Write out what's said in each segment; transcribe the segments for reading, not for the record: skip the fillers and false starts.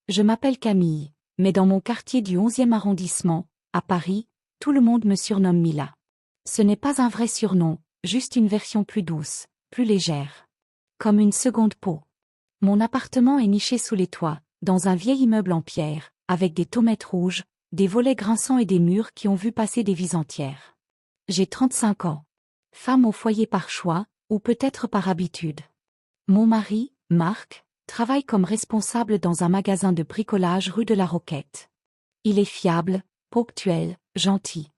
Je m'appelle Camille, mais dans mon quartier du 11e arrondissement, à Paris, tout le monde me surnomme Mila. Ce n'est pas un vrai surnom, juste une version plus douce, plus légère. Comme une seconde peau. Mon appartement est niché sous les toits, dans un vieil immeuble en pierre, avec des tomates rouges, des volets grinçants et des murs qui ont vu passer des vies entières. J'ai 35 ans. Femme au foyer par choix, ou peut-être par habitude. Mon mari, Marc, travaille comme responsable dans un magasin de bricolage rue de la Roquette. Il est fiable, ponctuel, gentil.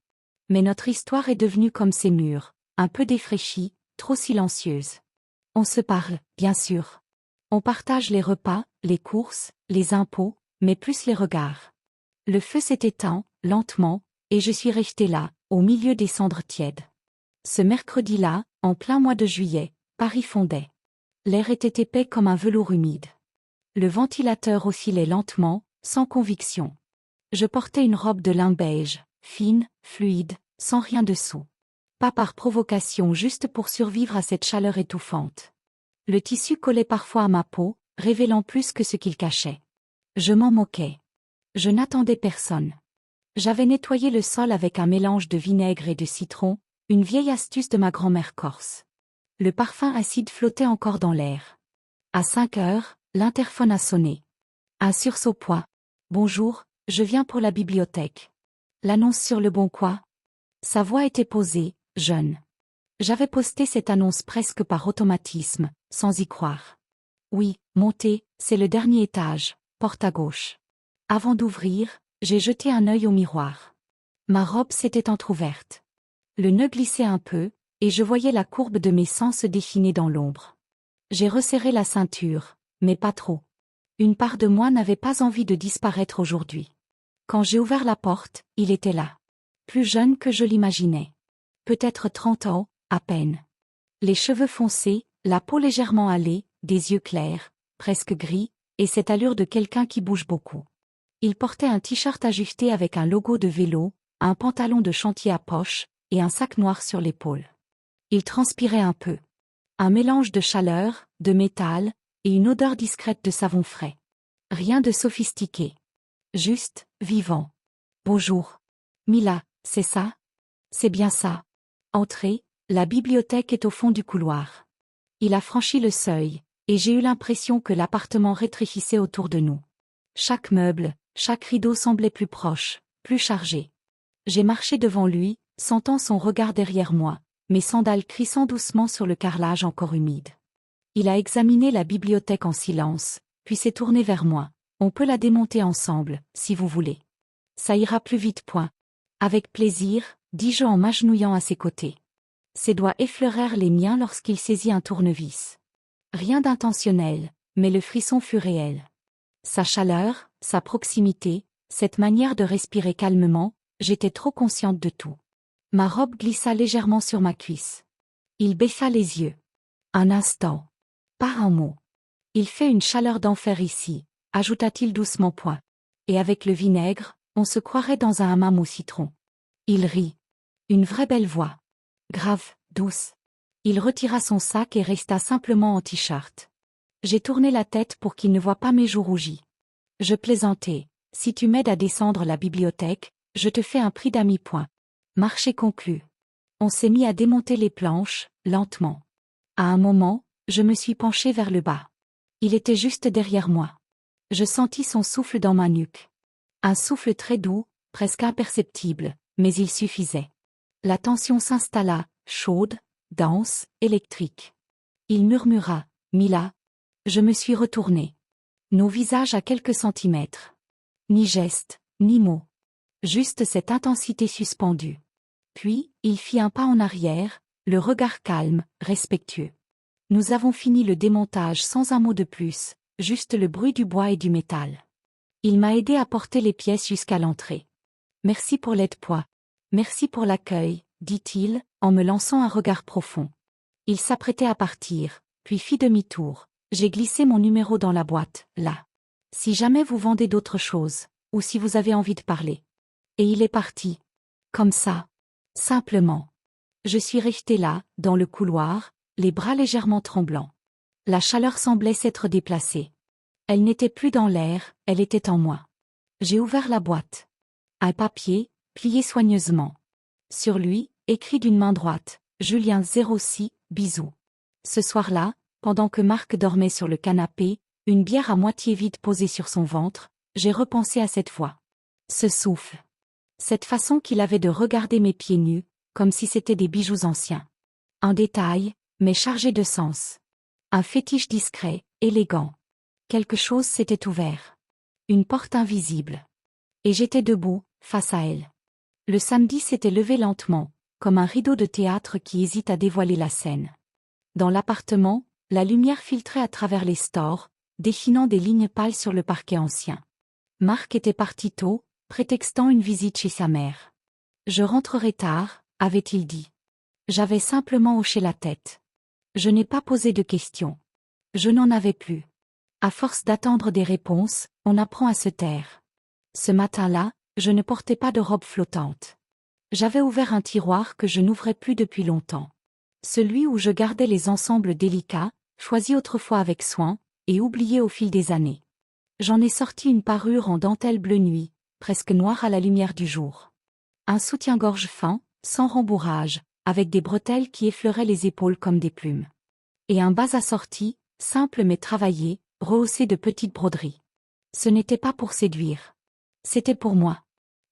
Mais notre histoire est devenue comme ces murs, un peu défraîchie, trop silencieuse. On se parle, bien sûr. On partage les repas, les courses, les impôts, mais plus les regards. Le feu s'est éteint, lentement, et je suis restée là, au milieu des cendres tièdes. Ce mercredi-là, en plein mois de juillet, Paris fondait. L'air était épais comme un velours humide. Le ventilateur oscillait lentement, sans conviction. Je portais une robe de lin beige, fine, fluide, sans rien dessous. Pas par provocation, juste pour survivre à cette chaleur étouffante. Le tissu collait parfois à ma peau, révélant plus que ce qu'il cachait. Je m'en moquais. Je n'attendais personne. J'avais nettoyé le sol avec un mélange de vinaigre et de citron, une vieille astuce de ma grand-mère corse. Le parfum acide flottait encore dans l'air. À 5 heures, l'interphone a sonné. Un sursaut poids. Bonjour, je viens pour la bibliothèque. L'annonce sur le Bon Coin. Sa voix était posée, jeune. J'avais posté cette annonce presque par automatisme, sans y croire. Oui, montez, c'est le dernier étage, porte à gauche. Avant d'ouvrir, j'ai jeté un œil au miroir. Ma robe s'était entr'ouverte. Le nœud glissait un peu, et je voyais la courbe de mes seins se définir dans l'ombre. J'ai resserré la ceinture, mais pas trop. Une part de moi n'avait pas envie de disparaître aujourd'hui. Quand j'ai ouvert la porte, il était là. Plus jeune que je l'imaginais. Peut-être 30 ans, à peine. Les cheveux foncés, la peau légèrement hâlée, des yeux clairs, presque gris, et cette allure de quelqu'un qui bouge beaucoup. Il portait un t-shirt ajusté avec un logo de vélo, un pantalon de chantier à poche, et un sac noir sur l'épaule. Il transpirait un peu. Un mélange de chaleur, de métal, et une odeur discrète de savon frais. Rien de sophistiqué. Juste, vivant. Bonjour. Mila, c'est ça? C'est bien ça. Entrez, la bibliothèque est au fond du couloir. Il a franchi le seuil, et j'ai eu l'impression que l'appartement rétrécissait autour de nous. Chaque meuble, chaque rideau semblait plus proche, plus chargé. J'ai marché devant lui, sentant son regard derrière moi, mes sandales crissant doucement sur le carrelage encore humide. Il a examiné la bibliothèque en silence, puis s'est tourné vers moi. On peut la démonter ensemble, si vous voulez. Ça ira plus vite, point. Avec plaisir, dis-je en m'agenouillant à ses côtés. Ses doigts effleurèrent les miens lorsqu'il saisit un tournevis. Rien d'intentionnel, mais le frisson fut réel. Sa chaleur, sa proximité, cette manière de respirer calmement, j'étais trop consciente de tout. Ma robe glissa légèrement sur ma cuisse. Il baissa les yeux. Un instant. Pas un mot. Il fait une chaleur d'enfer ici, ajouta-t-il doucement point. Et avec le vinaigre, on se croirait dans un hammam au citron. Il rit. Une vraie belle voix. Grave, douce. Il retira son sac et resta simplement en t-shirt. J'ai tourné la tête pour qu'il ne voie pas mes joues rougies. Je plaisantais. Si tu m'aides à descendre la bibliothèque, je te fais un prix d'ami point. Marché conclu. On s'est mis à démonter les planches, lentement. À un moment, je me suis penchée vers le bas. Il était juste derrière moi. Je sentis son souffle dans ma nuque. Un souffle très doux, presque imperceptible, mais il suffisait. La tension s'installa, chaude, dense, électrique. Il murmura, « Mila ». Je me suis retournée. Nos visages à quelques centimètres. Ni geste, ni mot. Juste cette intensité suspendue. Puis, il fit un pas en arrière, le regard calme, respectueux. Nous avons fini le démontage sans un mot de plus, juste le bruit du bois et du métal. Il m'a aidé à porter les pièces jusqu'à l'entrée. Merci pour l'aide-poids. Merci pour l'accueil, dit-il, en me lançant un regard profond. Il s'apprêtait à partir, puis fit demi-tour. J'ai glissé mon numéro dans la boîte, là. Si jamais vous vendez d'autres choses, ou si vous avez envie de parler. Et il est parti. Comme ça. Simplement. Je suis restée là, dans le couloir, les bras légèrement tremblants. La chaleur semblait s'être déplacée. Elle n'était plus dans l'air, elle était en moi. J'ai ouvert la boîte. Un papier, plié soigneusement. Sur lui, écrit d'une main droite, Julien 06, bisous. Ce soir-là, pendant que Marc dormait sur le canapé, une bière à moitié vide posée sur son ventre, j'ai repensé à cette voix. Ce souffle. Cette façon qu'il avait de regarder mes pieds nus, comme si c'étaient des bijoux anciens. Un détail, mais chargé de sens. Un fétiche discret, élégant. Quelque chose s'était ouvert. Une porte invisible. Et j'étais debout, face à elle. Le samedi s'était levé lentement, comme un rideau de théâtre qui hésite à dévoiler la scène. Dans l'appartement, la lumière filtrait à travers les stores, dessinant des lignes pâles sur le parquet ancien. Marc était parti tôt, prétextant une visite chez sa mère. Je rentrerai tard, avait-il dit. J'avais simplement hoché la tête. Je n'ai pas posé de questions. Je n'en avais plus. À force d'attendre des réponses, on apprend à se taire. Ce matin-là, je ne portais pas de robe flottante. J'avais ouvert un tiroir que je n'ouvrais plus depuis longtemps. Celui où je gardais les ensembles délicats, choisis autrefois avec soin, et oubliés au fil des années. J'en ai sorti une parure en dentelle bleu nuit, presque noire à la lumière du jour. Un soutien-gorge fin, sans rembourrage, avec des bretelles qui effleuraient les épaules comme des plumes. Et un bas assorti, simple mais travaillé, rehaussé de petites broderies. Ce n'était pas pour séduire. C'était pour moi.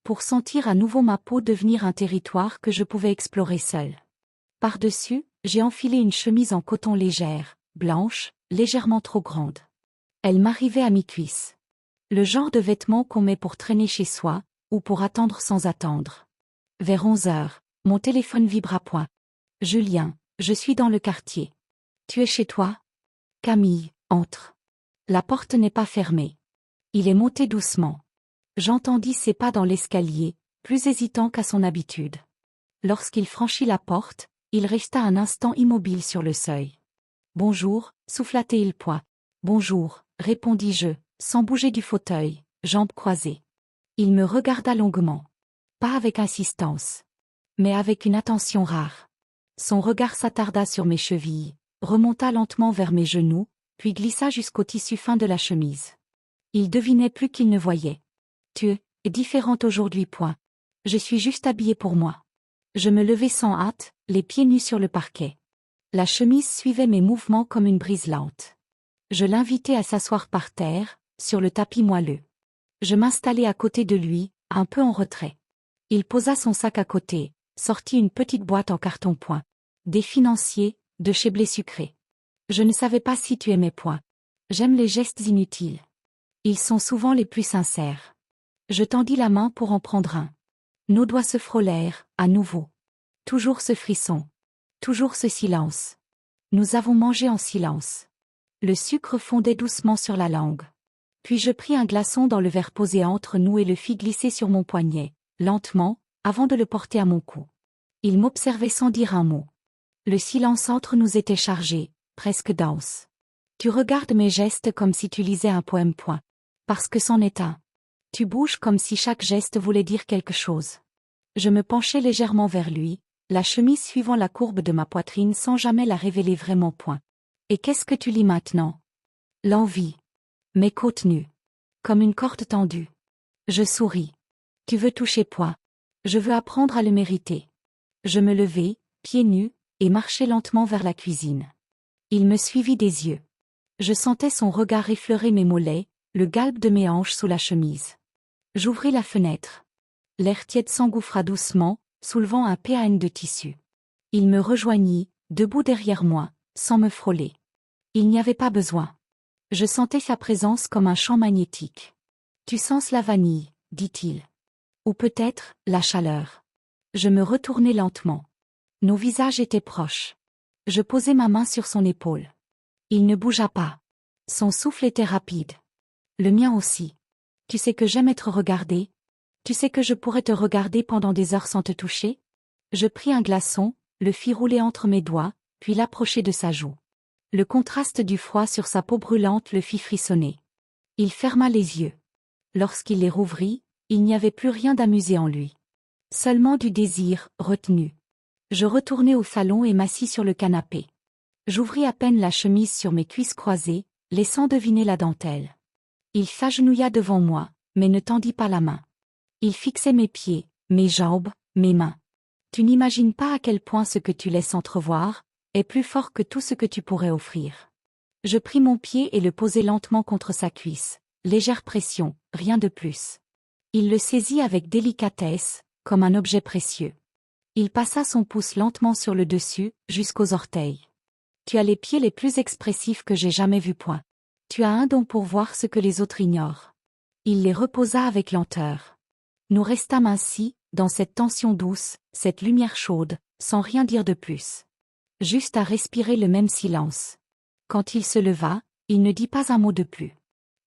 Pour sentir à nouveau ma peau devenir un territoire que je pouvais explorer seul. Par-dessus, j'ai enfilé une chemise en coton légère, blanche, légèrement trop grande. Elle m'arrivait à mi-cuisse. Le genre de vêtements qu'on met pour traîner chez soi, ou pour attendre sans attendre. Vers 11 heures, mon téléphone vibre à point. Julien, je suis dans le quartier. Tu es chez toi? Camille, entre. La porte n'est pas fermée. Il est monté doucement. J'entendis ses pas dans l'escalier, plus hésitant qu'à son habitude. Lorsqu'il franchit la porte, il resta un instant immobile sur le seuil. Bonjour, souffla-t-il point. Bonjour, répondis-je, sans bouger du fauteuil, jambes croisées. Il me regarda longuement. Pas avec insistance. Mais avec une attention rare. Son regard s'attarda sur mes chevilles, remonta lentement vers mes genoux, puis glissa jusqu'au tissu fin de la chemise. Il devinait plus qu'il ne voyait. Tu es différente aujourd'hui point. Je suis juste habillée pour moi. Je me levai sans hâte, les pieds nus sur le parquet. La chemise suivait mes mouvements comme une brise lente. Je l'invitai à s'asseoir par terre, sur le tapis moelleux. Je m'installai à côté de lui, un peu en retrait. Il posa son sac à côté, sortit une petite boîte en carton point. Des financiers, de chez Blé Sucré. Je ne savais pas si tu aimais point. J'aime les gestes inutiles. Ils sont souvent les plus sincères. Je tendis la main pour en prendre un. Nos doigts se frôlèrent, à nouveau. Toujours ce frisson. Toujours ce silence. Nous avons mangé en silence. Le sucre fondait doucement sur la langue. Puis je pris un glaçon dans le verre posé entre nous et le fis glisser sur mon poignet, lentement, avant de le porter à mon cou. Il m'observait sans dire un mot. Le silence entre nous était chargé, presque dense. Tu regardes mes gestes comme si tu lisais un poème point. Parce que c'en est un. Tu bouges comme si chaque geste voulait dire quelque chose. Je me penchai légèrement vers lui, la chemise suivant la courbe de ma poitrine sans jamais la révéler vraiment point. Et qu'est-ce que tu lis maintenant? L'envie. Mes côtes nues. Comme une corde tendue. Je souris. Tu veux toucher point. Je veux apprendre à le mériter. Je me levai, pieds nus, et marchai lentement vers la cuisine. Il me suivit des yeux. Je sentais son regard effleurer mes mollets, le galbe de mes hanches sous la chemise. J'ouvris la fenêtre. L'air tiède s'engouffra doucement, soulevant un PAN de tissu. Il me rejoignit, debout derrière moi, sans me frôler. Il n'y avait pas besoin. Je sentais sa présence comme un champ magnétique. Tu sens la vanille, dit-il. Ou peut-être, la chaleur. Je me retournai lentement. Nos visages étaient proches. Je posai ma main sur son épaule. Il ne bougea pas. Son souffle était rapide. Le mien aussi. Tu sais que j'aime être regardée? Tu sais que je pourrais te regarder pendant des heures sans te toucher? Je pris un glaçon, le fis rouler entre mes doigts, puis l'approchai de sa joue. Le contraste du froid sur sa peau brûlante le fit frissonner. Il ferma les yeux. Lorsqu'il les rouvrit, il n'y avait plus rien d'amusé en lui. Seulement du désir, retenu. Je retournai au salon et m'assis sur le canapé. J'ouvris à peine la chemise sur mes cuisses croisées, laissant deviner la dentelle. Il s'agenouilla devant moi, mais ne tendit pas la main. Il fixait mes pieds, mes jambes, mes mains. Tu n'imagines pas à quel point ce que tu laisses entrevoir est plus fort que tout ce que tu pourrais offrir. Je pris mon pied et le posai lentement contre sa cuisse. Légère pression, rien de plus. Il le saisit avec délicatesse, comme un objet précieux. Il passa son pouce lentement sur le dessus, jusqu'aux orteils. Tu as les pieds les plus expressifs que j'ai jamais vus point. Tu as un don pour voir ce que les autres ignorent. Il les reposa avec lenteur. Nous restâmes ainsi, dans cette tension douce, cette lumière chaude, sans rien dire de plus. Juste à respirer le même silence. Quand il se leva, il ne dit pas un mot de plus.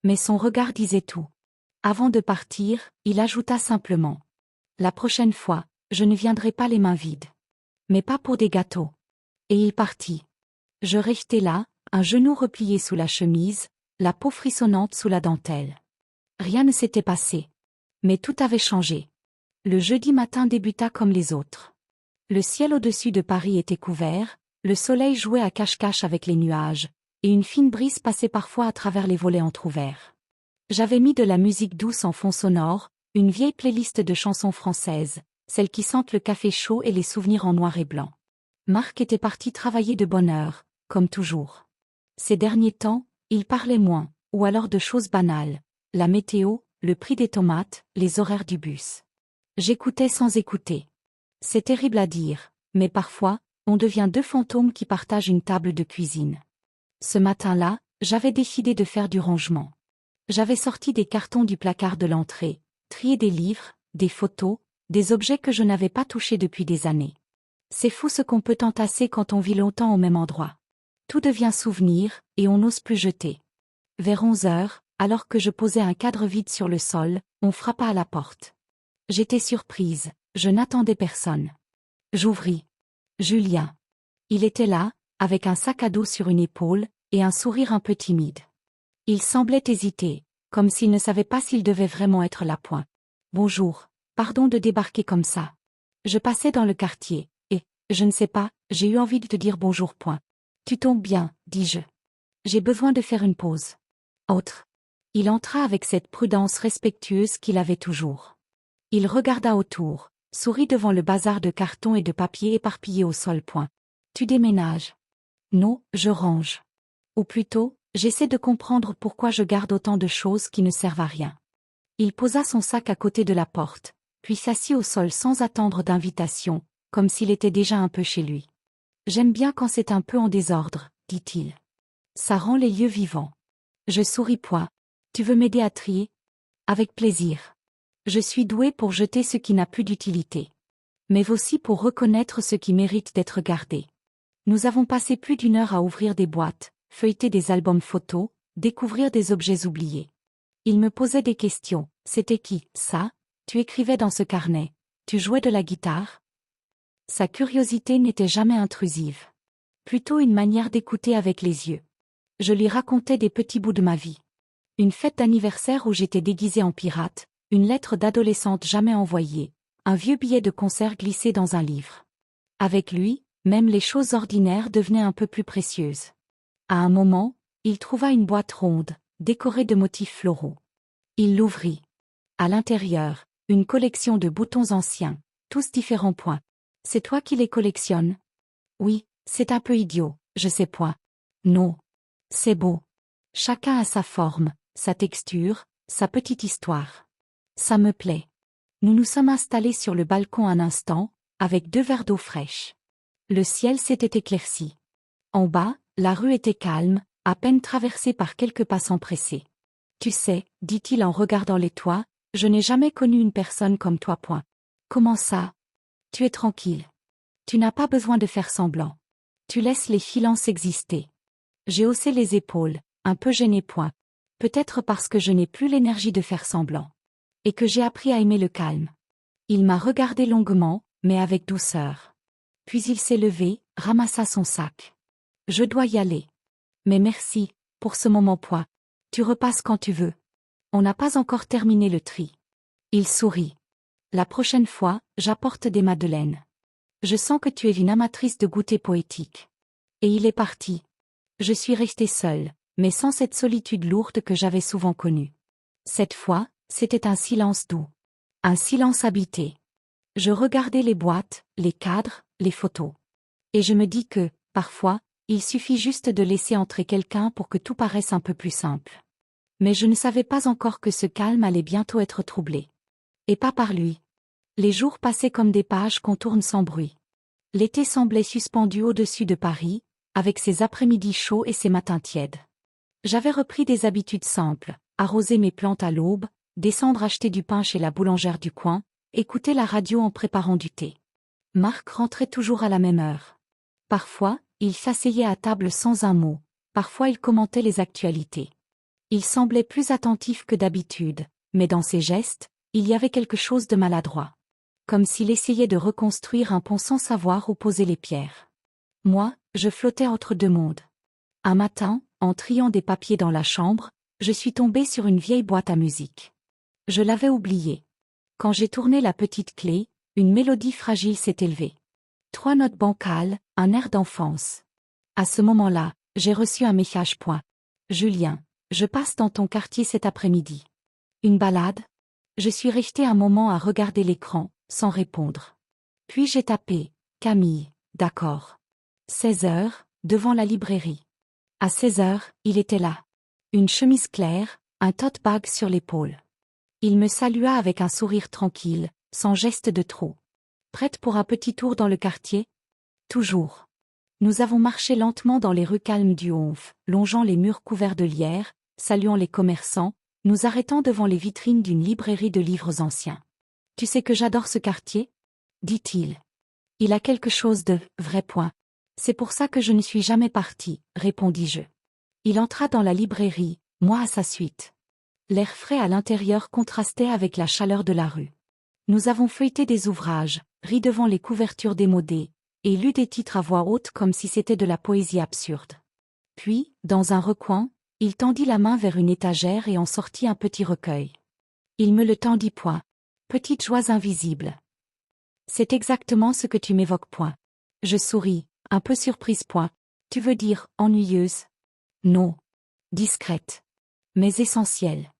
Mais son regard disait tout. Avant de partir, il ajouta simplement. La prochaine fois, je ne viendrai pas les mains vides. Mais pas pour des gâteaux. Et il partit. Je restai là, un genou replié sous la chemise, la peau frissonnante sous la dentelle. Rien ne s'était passé. Mais tout avait changé. Le jeudi matin débuta comme les autres. Le ciel au-dessus de Paris était couvert, le soleil jouait à cache-cache avec les nuages, et une fine brise passait parfois à travers les volets entr'ouverts. J'avais mis de la musique douce en fond sonore, une vieille playlist de chansons françaises, celles qui sentent le café chaud et les souvenirs en noir et blanc. Marc était parti travailler de bonne heure, comme toujours. Ces derniers temps, il parlait moins, ou alors de choses banales, la météo, le prix des tomates, les horaires du bus. J'écoutais sans écouter. C'est terrible à dire, mais parfois, on devient deux fantômes qui partagent une table de cuisine. Ce matin-là, j'avais décidé de faire du rangement. J'avais sorti des cartons du placard de l'entrée, trié des livres, des photos, des objets que je n'avais pas touchés depuis des années. C'est fou ce qu'on peut entasser quand on vit longtemps au même endroit. Tout devient souvenir, et on n'ose plus jeter. Vers 11 heures, alors que je posais un cadre vide sur le sol, on frappa à la porte. J'étais surprise, je n'attendais personne. J'ouvris. Julien. Il était là, avec un sac à dos sur une épaule, et un sourire un peu timide. Il semblait hésiter, comme s'il ne savait pas s'il devait vraiment être là. Bonjour, pardon de débarquer comme ça. Je passais dans le quartier, et, je ne sais pas, j'ai eu envie de te dire bonjour. Tu tombes bien, dis-je. J'ai besoin de faire une pause. Autre. Il entra avec cette prudence respectueuse qu'il avait toujours. Il regarda autour, sourit devant le bazar de cartons et de papier éparpillés au sol. Tu déménages? Non, je range. Ou plutôt, j'essaie de comprendre pourquoi je garde autant de choses qui ne servent à rien. Il posa son sac à côté de la porte, puis s'assit au sol sans attendre d'invitation, comme s'il était déjà un peu chez lui. J'aime bien quand c'est un peu en désordre, dit-il. Ça rend les lieux vivants. Je souris. Tu veux m'aider à trier? Avec plaisir. Je suis douée pour jeter ce qui n'a plus d'utilité. Mais aussi pour reconnaître ce qui mérite d'être gardé. Nous avons passé plus d'1 heure à ouvrir des boîtes, feuilleter des albums photos, découvrir des objets oubliés. Il me posait des questions. C'était qui, ça? Tu écrivais dans ce carnet. Tu jouais de la guitare? Sa curiosité n'était jamais intrusive. Plutôt une manière d'écouter avec les yeux. Je lui racontais des petits bouts de ma vie. Une fête d'anniversaire où j'étais déguisée en pirate, une lettre d'adolescente jamais envoyée, un vieux billet de concert glissé dans un livre. Avec lui, même les choses ordinaires devenaient un peu plus précieuses. À un moment, il trouva une boîte ronde, décorée de motifs floraux. Il l'ouvrit. À l'intérieur, une collection de boutons anciens, tous différents. C'est toi qui les collectionnes? Oui, c'est un peu idiot, je sais. Non. C'est beau. Chacun a sa forme, sa texture, sa petite histoire. Ça me plaît. Nous nous sommes installés sur le balcon un instant, avec 2 verres d'eau fraîche. Le ciel s'était éclairci. En bas, la rue était calme, à peine traversée par quelques passants pressés. Tu sais, dit-il en regardant les toits, je n'ai jamais connu une personne comme toi. Comment ça? Tu es tranquille. Tu n'as pas besoin de faire semblant. Tu laisses les silences exister. J'ai haussé les épaules, un peu gêné. Peut-être parce que je n'ai plus l'énergie de faire semblant. Et que j'ai appris à aimer le calme. Il m'a regardé longuement, mais avec douceur. Puis il s'est levé, ramassa son sac. Je dois y aller. Mais merci, pour ce moment. Tu repasses quand tu veux. On n'a pas encore terminé le tri. Il sourit. La prochaine fois, j'apporte des madeleines. Je sens que tu es une amatrice de goûter poétique. Et il est parti. Je suis restée seule, mais sans cette solitude lourde que j'avais souvent connue. Cette fois, c'était un silence doux. Un silence habité. Je regardais les boîtes, les cadres, les photos. Et je me dis que, parfois, il suffit juste de laisser entrer quelqu'un pour que tout paraisse un peu plus simple. Mais je ne savais pas encore que ce calme allait bientôt être troublé. Et pas par lui. Les jours passaient comme des pages qu'on tourne sans bruit. L'été semblait suspendu au-dessus de Paris, avec ses après-midi chauds et ses matins tièdes. J'avais repris des habitudes simples, arroser mes plantes à l'aube, descendre acheter du pain chez la boulangère du coin, écouter la radio en préparant du thé. Marc rentrait toujours à la même heure. Parfois, il s'asseyait à table sans un mot, parfois il commentait les actualités. Il semblait plus attentif que d'habitude, mais dans ses gestes, il y avait quelque chose de maladroit. Comme s'il essayait de reconstruire un pont sans savoir où poser les pierres. Moi, je flottais entre deux mondes. Un matin, en triant des papiers dans la chambre, je suis tombée sur une vieille boîte à musique. Je l'avais oubliée. Quand j'ai tourné la petite clé, une mélodie fragile s'est élevée. 3 notes bancales, un air d'enfance. À ce moment-là, j'ai reçu un message. Julien, je passe dans ton quartier cet après-midi. Une balade? Je suis restée un moment à regarder l'écran, sans répondre. Puis j'ai tapé « Camille, d'accord. » 16 heures, devant la librairie. À 16 heures, il était là. Une chemise claire, un tote bag sur l'épaule. Il me salua avec un sourire tranquille, sans geste de trop. Prête pour un petit tour dans le quartier? Toujours. Nous avons marché lentement dans les rues calmes du Honf, longeant les murs couverts de lierre, saluant les commerçants, nous arrêtant devant les vitrines d'une librairie de livres anciens. « Tu sais que j'adore ce quartier ?» dit-il. « Il a quelque chose de vrai. C'est pour ça que je ne suis jamais partie, répondis-je. Il entra dans la librairie, moi à sa suite. L'air frais à l'intérieur contrastait avec la chaleur de la rue. Nous avons feuilleté des ouvrages, ri devant les couvertures démodées, et lu des titres à voix haute comme si c'était de la poésie absurde. Puis, dans un recoin, il tendit la main vers une étagère et en sortit un petit recueil. Il me le tendit. Petites joies invisibles. C'est exactement ce que tu m'évoques. Je souris, un peu surprise. Tu veux dire ennuyeuse? Non. Discrète. Mais essentielle.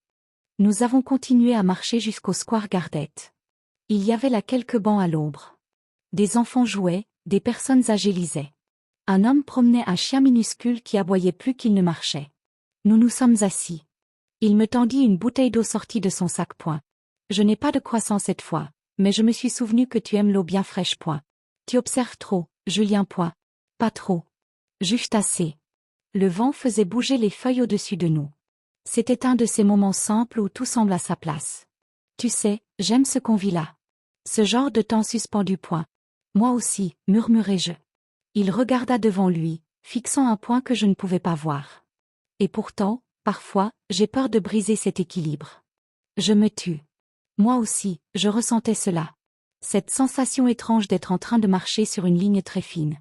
Nous avons continué à marcher jusqu'au square Gardette. Il y avait là quelques bancs à l'ombre. Des enfants jouaient, des personnes âgées lisaient. Un homme promenait un chien minuscule qui aboyait plus qu'il ne marchait. Nous nous sommes assis. Il me tendit une bouteille d'eau sortie de son sac. Je n'ai pas de croissant cette fois, mais je me suis souvenu que tu aimes l'eau bien fraîche. Tu observes trop, Julien. Pas trop. Juste assez. Le vent faisait bouger les feuilles au-dessus de nous. C'était un de ces moments simples où tout semble à sa place. Tu sais, j'aime ce qu'on vit là. Ce genre de temps suspendu. Moi aussi, murmurai-je. Il regarda devant lui, fixant un point que je ne pouvais pas voir. Et pourtant, parfois, j'ai peur de briser cet équilibre. Je me tue. Moi aussi, je ressentais cela. Cette sensation étrange d'être en train de marcher sur une ligne très fine.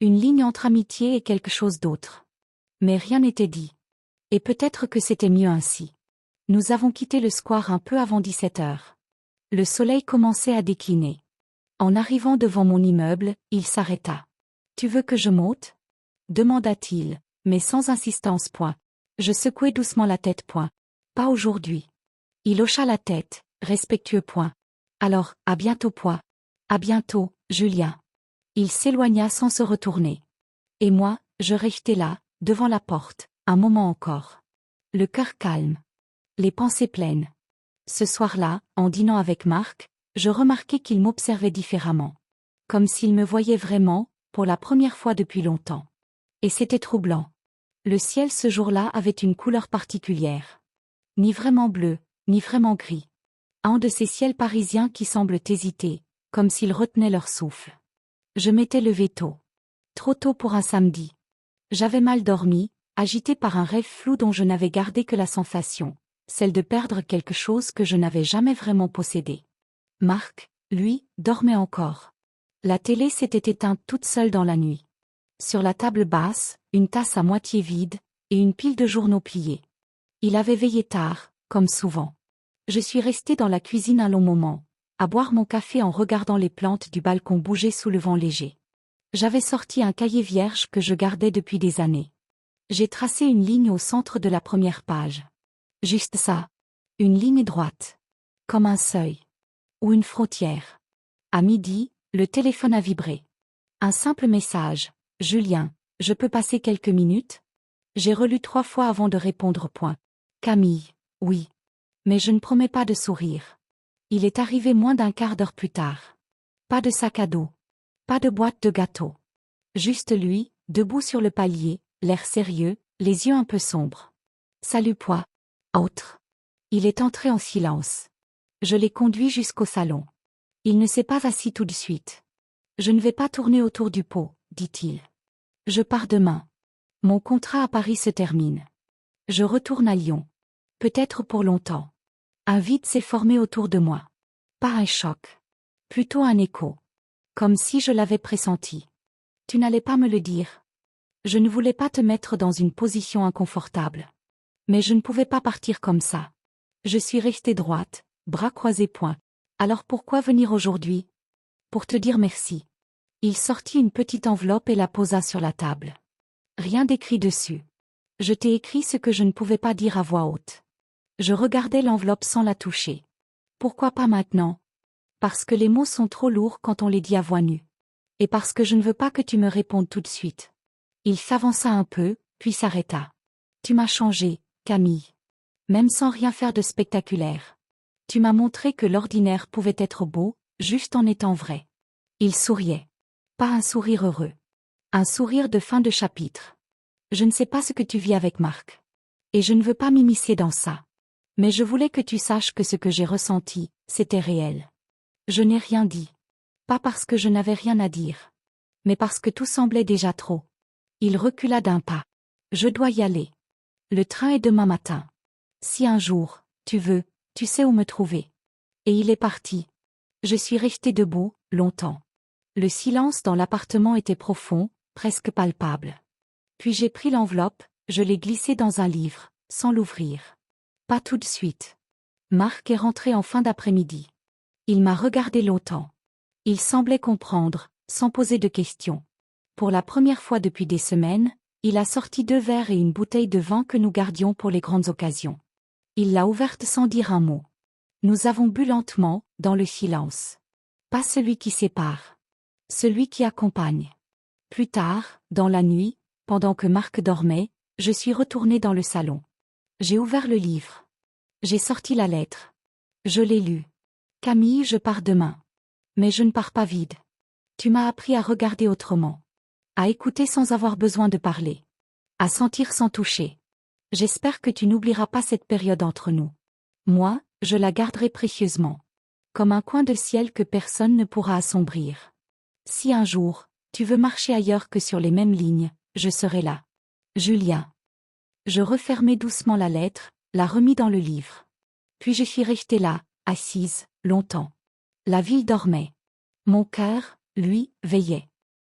Une ligne entre amitié et quelque chose d'autre. Mais rien n'était dit. Et peut-être que c'était mieux ainsi. Nous avons quitté le square un peu avant 17 heures. Le soleil commençait à décliner. En arrivant devant mon immeuble, il s'arrêta. « Tu veux que je monte ?» demanda-t-il, mais sans insistance. Je secouai doucement la tête. Pas aujourd'hui. Il hocha la tête, respectueux. Alors, à bientôt. À bientôt, Julien. Il s'éloigna sans se retourner. Et moi, je restais là, devant la porte, un moment encore. Le cœur calme. Les pensées pleines. Ce soir-là, en dînant avec Marc, je remarquai qu'il m'observait différemment. Comme s'il me voyait vraiment, pour la première fois depuis longtemps. Et c'était troublant. Le ciel ce jour-là avait une couleur particulière. Ni vraiment bleu, ni vraiment gris. Un de ces ciels parisiens qui semblent hésiter, comme s'ils retenaient leur souffle. Je m'étais levée tôt. Trop tôt pour un samedi. J'avais mal dormi, agité par un rêve flou dont je n'avais gardé que la sensation, celle de perdre quelque chose que je n'avais jamais vraiment possédé. Marc, lui, dormait encore. La télé s'était éteinte toute seule dans la nuit. Sur la table basse, une tasse à moitié vide, et une pile de journaux pliés. Il avait veillé tard, comme souvent. Je suis restée dans la cuisine un long moment, à boire mon café en regardant les plantes du balcon bouger sous le vent léger. J'avais sorti un cahier vierge que je gardais depuis des années. J'ai tracé une ligne au centre de la première page. Juste ça. Une ligne droite. Comme un seuil. Ou une frontière. À midi, le téléphone a vibré. Un simple message. Julien, je peux passer quelques minutes? J'ai relu 3 fois avant de répondre. Point. Camille, oui. Mais je ne promets pas de sourire. Il est arrivé moins d'un quart d'heure plus tard. Pas de sac à dos. Pas de boîte de gâteau. Juste lui, debout sur le palier, l'air sérieux, les yeux un peu sombres. Salut Pois. Autre. Il est entré en silence. Je l'ai conduit jusqu'au salon. Il ne s'est pas assis tout de suite. Je ne vais pas tourner autour du pot, dit-il. Je pars demain. Mon contrat à Paris se termine. Je retourne à Lyon. Peut-être pour longtemps. Un vide s'est formé autour de moi. Pas un choc. Plutôt un écho. Comme si je l'avais pressenti. Tu n'allais pas me le dire. Je ne voulais pas te mettre dans une position inconfortable. Mais je ne pouvais pas partir comme ça. Je suis restée droite, bras croisés. Point. Alors pourquoi venir aujourd'hui? Pour te dire merci. Il sortit une petite enveloppe et la posa sur la table. Rien d'écrit dessus. Je t'ai écrit ce que je ne pouvais pas dire à voix haute. Je regardais l'enveloppe sans la toucher. Pourquoi pas maintenant? Parce que les mots sont trop lourds quand on les dit à voix nue. Et parce que je ne veux pas que tu me répondes tout de suite. Il s'avança un peu, puis s'arrêta. Tu m'as changé, Camille. Même sans rien faire de spectaculaire. Tu m'as montré que l'ordinaire pouvait être beau, juste en étant vrai. Il souriait. Pas un sourire heureux. Un sourire de fin de chapitre. Je ne sais pas ce que tu vis avec Marc. Et je ne veux pas m'immiscer dans ça. Mais je voulais que tu saches que ce que j'ai ressenti, c'était réel. Je n'ai rien dit. Pas parce que je n'avais rien à dire. Mais parce que tout semblait déjà trop. Il recula d'un pas. Je dois y aller. Le train est demain matin. Si un jour, tu veux, tu sais où me trouver. Et il est parti. Je suis restée debout, longtemps. Le silence dans l'appartement était profond, presque palpable. Puis j'ai pris l'enveloppe, je l'ai glissée dans un livre, sans l'ouvrir. Pas tout de suite. Marc est rentré en fin d'après-midi. Il m'a regardé longtemps. Il semblait comprendre, sans poser de questions. Pour la première fois depuis des semaines, il a sorti 2 verres et une bouteille de vin que nous gardions pour les grandes occasions. Il l'a ouverte sans dire un mot. Nous avons bu lentement, dans le silence. Pas celui qui sépare. Celui qui accompagne. Plus tard, dans la nuit, pendant que Marc dormait, je suis retournée dans le salon. J'ai ouvert le livre. J'ai sorti la lettre. Je l'ai lue. Camille, je pars demain. Mais je ne pars pas vide. Tu m'as appris à regarder autrement. À écouter sans avoir besoin de parler. À sentir sans toucher. J'espère que tu n'oublieras pas cette période entre nous. Moi, je la garderai précieusement. Comme un coin de ciel que personne ne pourra assombrir. Si un jour, tu veux marcher ailleurs que sur les mêmes lignes, je serai là. Julien. Je refermai doucement la lettre, la remis dans le livre. Puis je suis restée là, assise, longtemps. La ville dormait. Mon cœur, lui, veillait.